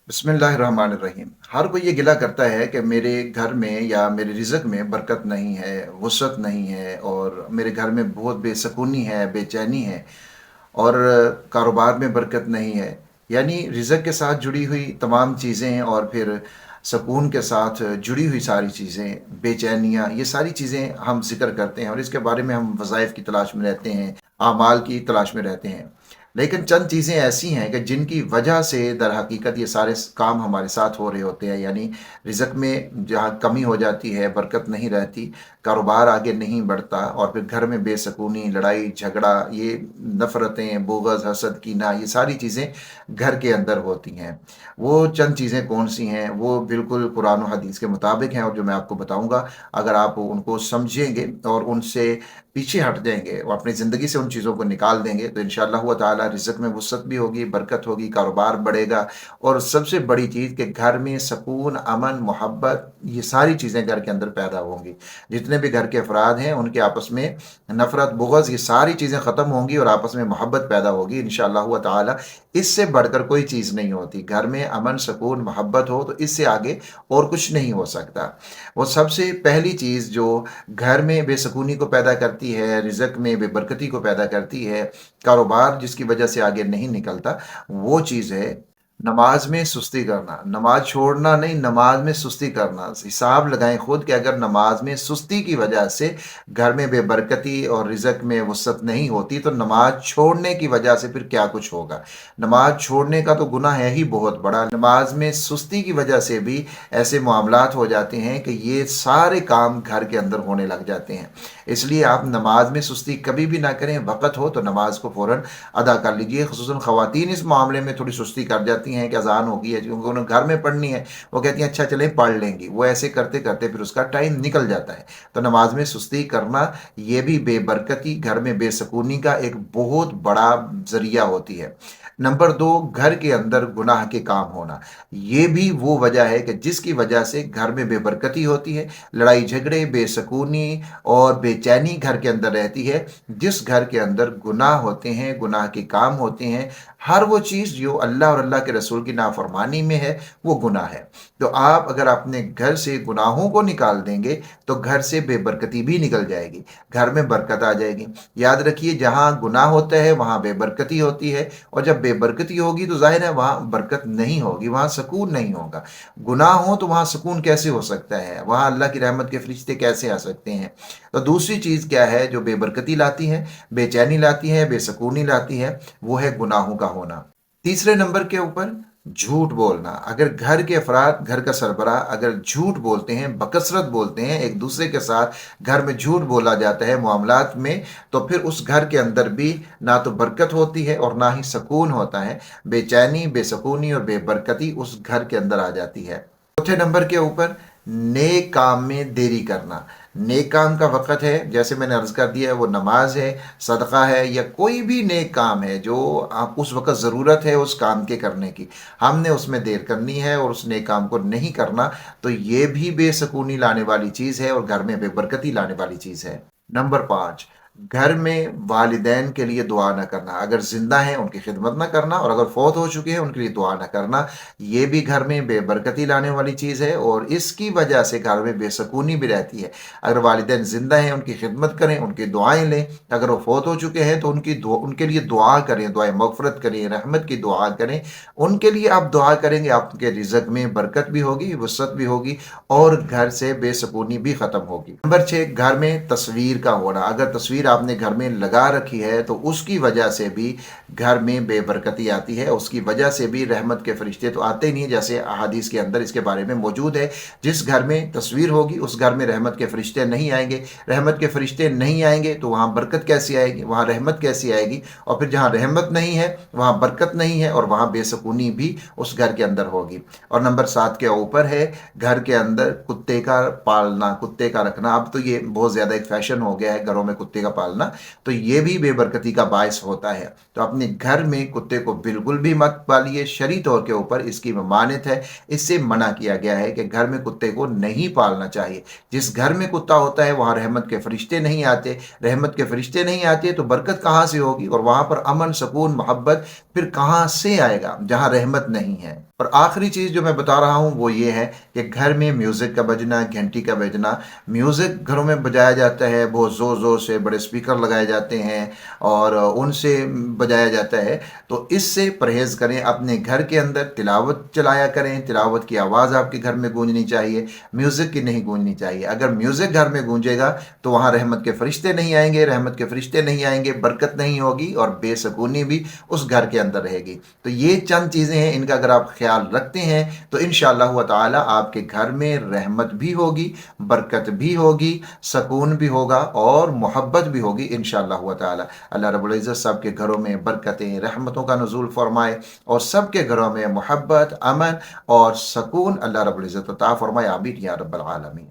बिस्मिल्लाहिर्रहमानिर्रहीम। हर कोई ये गिला करता है कि मेरे घर में या मेरे रिज़्क में बरकत नहीं है, वुसअत नहीं है और मेरे घर में बहुत बेसकूनी है, बेचैनी है और कारोबार में बरकत नहीं है। यानी रिज़्क के साथ जुड़ी हुई तमाम चीज़ें और फिर सकून के साथ जुड़ी हुई सारी चीज़ें, बेचैनियाँ, ये सारी चीज़ें हम ज़िक्र करते हैं और इसके बारे में हम वज़ाइफ की तलाश में रहते हैं, आमाल की तलाश में रहते हैं। लेकिन चंद चीज़ें ऐसी हैं कि जिनकी वजह से दर हकीकत ये सारे काम हमारे साथ हो रहे होते हैं। यानी रिज़्क में जहाँ कमी हो जाती है, बरकत नहीं रहती, कारोबार आगे नहीं बढ़ता और फिर घर में बेसकूनी, लड़ाई झगड़ा, ये नफ़रतें, बुग़्ज़, हसद, कीना, ये सारी चीज़ें घर के अंदर होती हैं। वो चंद चीज़ें कौन सी हैं, वो बिल्कुल कुरान और हदीस के मुताबिक हैं और जो मैं आपको बताऊँगा, अगर आप उनको समझेंगे और उनसे पीछे हट जाएंगे और अपनी ज़िंदगी से उन चीज़ों को निकाल देंगे तो इंशाअल्लाह ताला रिज़्क में वुसअत भी होगी, बरकत होगी, कारोबार बढ़ेगा और सबसे बड़ी चीज़ कि घर में सकून, अमन, मोहब्बत, ये सारी चीज़ें घर के अंदर पैदा होंगी। जितने भी घर के अफराद हैं उनके आपस में नफ़रत, बुग़्ज़, ये सारी चीज़ें ख़त्म होंगी और आपस में मोहब्बत पैदा होगी इंशाअल्लाह ताला। इससे बढ़कर कोई चीज़ नहीं होती। घर में अमन, सकून, मोहब्बत हो तो इससे आगे और कुछ नहीं हो सकता। वो सबसे पहली चीज़ जो घर में बेसकूनी को पैदा करती है, रिज़्क में बेबरकती को पैदा करती है, कारोबार जिसकी वजह से आगे नहीं निकलता, वो चीज़ है नमाज में सुस्ती करना। नमाज छोड़ना नहीं, नमाज में सुस्ती करना। हिसाब लगाएं खुद कि अगर नमाज में सुस्ती की वजह से घर में बेबरकती और रिज़्क में वसअत नहीं होती तो नमाज छोड़ने की वजह से फिर क्या कुछ होगा। नमाज छोड़ने का तो गुनाह है ही बहुत बड़ा, नमाज में सुस्ती की वजह से भी ऐसे मामलात हो जाते हैं कि ये सारे काम घर के अंदर होने लग जाते हैं। इसलिए आप नमाज में सुस्ती कभी भी ना करें। वक़्त हो तो नमाज को फ़ौरन अदा कर लीजिए। ख़ुसूसन ख़वातीन इस मामले में थोड़ी सुस्ती कर जाती हैं कि अज़ान हो गई है, क्योंकि उन्हें घर में पढ़नी है, वो कहती हैं अच्छा चलें पढ़ लेंगी। वो ऐसे करते करते फिर उसका टाइम निकल जाता है। तो नमाज में सुस्ती करना ये भी बेबरकती, घर में बेसकूनी का एक बहुत बड़ा ज़रिया होती है। नंबर 2, घर के अंदर गुनाह के काम होना। ये भी वो वजह है कि जिसकी वजह से घर में बेबरकती होती है, लड़ाई झगड़े, बेसकूनी और बेचैनी घर के अंदर रहती है। जिस घर के अंदर गुनाह होते हैं, गुनाह के काम होते हैं, हर वो चीज़ जो अल्लाह और अल्लाह के रसूल की नाफरमानी में है, वो गुनाह है। तो आप अगर अपने घर से गुनाहों को निकाल देंगे तो घर से बेबरकती भी निकल जाएगी, घर में बरकत आ जाएगी। याद रखिए, जहाँ गुनाह होता है वहाँ बेबरकती होती है और जब बेबरकती होगी तो जाहिर है वहाँ बरकत नहीं होगी, वहाँ सकून नहीं होगा। गुनाह हो तो वहाँ सुकून कैसे हो सकता है, वहाँ अल्लाह की रहमत के फरिश्ते कैसे आ सकते हैं। तो दूसरी चीज़ क्या है जो बेबरकती लाती है, बेचैनी लाती है, बेसकूनी लाती है, वो है गुनाहों का होना। तीसरे नंबर के ऊपर झूठ बोलना। अगर घर के अफराद, घर का सरबराह अगर झूठ बोलते हैं, बकसरत बोलते हैं, एक दूसरे के साथ घर में झूठ बोला जाता है मामलात में, तो फिर उस घर के अंदर भी ना तो बरकत होती है और ना ही सकून होता है। बेचैनी, बेसकूनी और बेबरकती उस घर के अंदर आ जाती है। चौथे नंबर के ऊपर नेक काम में देरी करना। नेक काम का वक़्त है, जैसे मैंने अर्ज़ कर दिया है, वो नमाज है, सदका है या कोई भी नेक काम है जो आप उस वक़्त ज़रूरत है उस काम के करने की, हमने उसमें देर करनी है और उस नेक काम को नहीं करना, तो ये भी बेसकूनी लाने वाली चीज़ है और घर में बेबरकती लाने वाली चीज़ है। नंबर 5, घर में वालिदैन के लिए दुआ न करना। अगर ज़िंदा हैं उनकी खिदमत न करना और अगर फ़ौत हो चुके हैं उनके लिए दुआ न करना। ये भी घर में बेबरकती लाने वाली चीज़ है और इसकी वजह से घर में बेसकूनी भी रहती है। अगर वालिदैन ज़िंदा हैं उनकी खिदमत करें, उनकी दुआएँ लें। अगर वो फ़ौत हो चुके हैं तो उनके लिए दुआ करें, दुआए मग़फ़िरत करें, रहमत की दुआ करें। उनके लिए आप दुआ करेंगे, आपके रिज़्क में बरकत भी होगी, वसअत भी होगी और घर से बेसकूनी भी ख़त्म होगी। नंबर 6, घर में तस्वीर का होना। अगर तस्वीर आपने घर में लगा रखी है तो उसकी वजह से भी घर में बेबरकती आती है, उसकी वजह से भी रहमत के फरिश्ते तो आते ही नहीं, जैसे अहादीस के अंदर इसके बारे में मौजूद है। जिस घर में तस्वीर होगी उस घर में रहमत के फरिश्ते नहीं आएंगे, रहमत के फरिश्ते नहीं आएंगे तो वहाँ बरकत कैसी आएगी, वहाँ रहमत कैसी आएगी, और फिर जहाँ रहमत नहीं है वहाँ बरकत नहीं है और वहाँ बेसकूनी भी उस घर के अंदर होगी। और नंबर 7 के ऊपर है घर के अंदर कुत्ते का पालना, कुत्ते का रखना। अब तो ये बहुत ज़्यादा एक फैशन हो गया है घरों में कुत्ते का پالنا، تو یہ بھی بے برکتی کا باعث ہوتا ہے۔ تو اپنے گھر میں کتے کو بالکل بھی مت پالیے، شرعی طور کے اوپر اس کی ممانعت ہے، اس سے منع کیا گیا ہے کہ گھر میں کتے کو نہیں پالنا چاہیے۔ جس گھر میں کتا ہوتا ہے وہاں رحمت کے فرشتے نہیں آتے، رحمت کے فرشتے نہیں آتے تو برکت کہاں سے ہوگی، اور وہاں پر امن، سکون، محبت پھر کہاں سے آئے گا جہاں رحمت نہیں ہے۔ اور آخری چیز جو میں بتا رہا ہوں وہ یہ ہے کہ گھر میں میوزک کا بجنا، گھنٹی کا بجنا، میوزک گھروں میں بجایا جاتا ہے، بہت زور زور سے بڑے اسپیکر لگائے جاتے ہیں اور ان سے بجایا جاتا ہے، تو اس سے پرہیز کریں۔ اپنے گھر کے اندر تلاوت چلایا کریں، تلاوت کی آواز آپ کے گھر میں گونجنی چاہیے، میوزک کی نہیں گونجنی چاہیے۔ اگر میوزک گھر میں گونجے گا تو وہاں رحمت کے فرشتے نہیں آئیں گے، رحمت کے فرشتے نہیں آئیں گے، برکت نہیں ہوگی اور بے سکونی بھی اس گھر کے اندر رہے گی۔ تو یہ چند چیزیں ہیں، ان کا اگر آپ خیال رکھتے ہیں تو انشاءاللہ تعالی آپ کے گھر میں رحمت بھی ہوگی، برکت بھی ہوگی، سکون بھی ہوگا اور محبت بھی ہوگی انشاءاللہ تعالی۔ اللہ رب العزت سب کے گھروں میں برکتیں، رحمتوں کا نزول فرمائے اور سب کے گھروں میں محبت، امن اور سکون اللہ رب العزت عطا فرمائے، آمین یا رب العالمین۔